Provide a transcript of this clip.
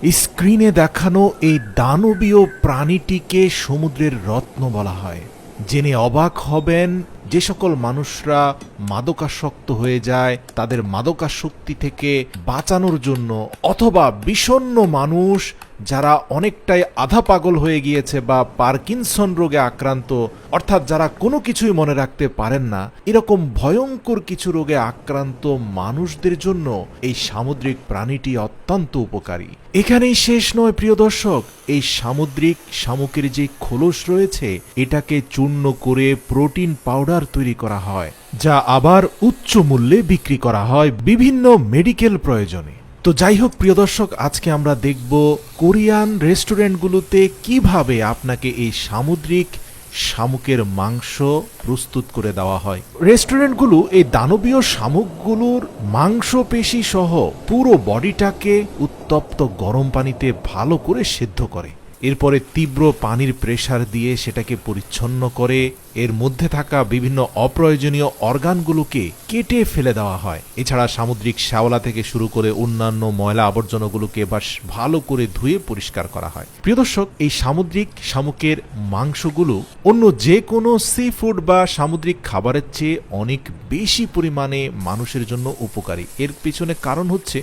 স্ক্রিনে দেখানো এই দানবীয় প্রাণীটিকে সমুদ্রের রত্ন বলা হয়। জেনে অবাক হবেন যে সকল মানুষরা মাদকাসক্ত হয়ে যায় তাদের মাদকাসক্তি থেকে বাঁচানোর জন্য, অথবা বিষণ্ণ মানুষ যারা অনেকটাই আধা পাগল হয়ে গিয়েছে বা পার্কিনসন রোগে আক্রান্ত, অর্থাৎ যারা কোনো কিছুই মনে রাখতে পারেন না, এরকম ভয়ঙ্কর কিছু রোগে আক্রান্ত মানুষদের জন্য এই সামুদ্রিক প্রাণীটি অত্যন্ত উপকারী। এখানেই শেষ নয় প্রিয় দর্শক, এই সামুদ্রিক শামুকের যে খোলস রয়েছে এটাকে চূর্ণ করে প্রোটিন পাউডার তৈরি করা হয়, যা আবার উচ্চ মূল্যে বিক্রি করা হয় বিভিন্ন মেডিকেল প্রয়োজনে। তো যাই হোক প্রিয় দর্শক, আজকে আমরা দেখব কোরিয়ান রেস্টুরেন্টগুলোতে কিভাবে আপনাকে এই সামুদ্রিক শামুকের মাংস প্রস্তুত করে দেওয়া হয়। রেস্টুরেন্টগুলো এই দানবীয় শামুকগুলোর মাংসপেশি সহ পুরো বডিটাকে উত্তপ্ত গরম পানিতে ভালো করে সেদ্ধ করে, এরপরে তীব্র পানির প্রেসার দিয়ে সেটাকে পরিচ্ছন্ন করে এর মধ্যে থাকা বিভিন্ন অপ্রয়োজনীয় অর্গানগুলোকে কেটে ফেলে দেওয়া হয়। এছাড়া সামুদ্রিক শ্যাওলা থেকে শুরু করে অন্যান্য ময়লা আবর্জনাগুলোকে বেশ ভালো করে ধুয়ে পরিষ্কার করা হয়। প্রিয় দর্শক, এই সামুদ্রিক শামুকের মাংসগুলো অন্য যে কোনো সি ফুড বা সামুদ্রিক খাবারের চেয়ে অনেক বেশি পরিমাণে মানুষের জন্য উপকারী। এর পিছনে কারণ হচ্ছে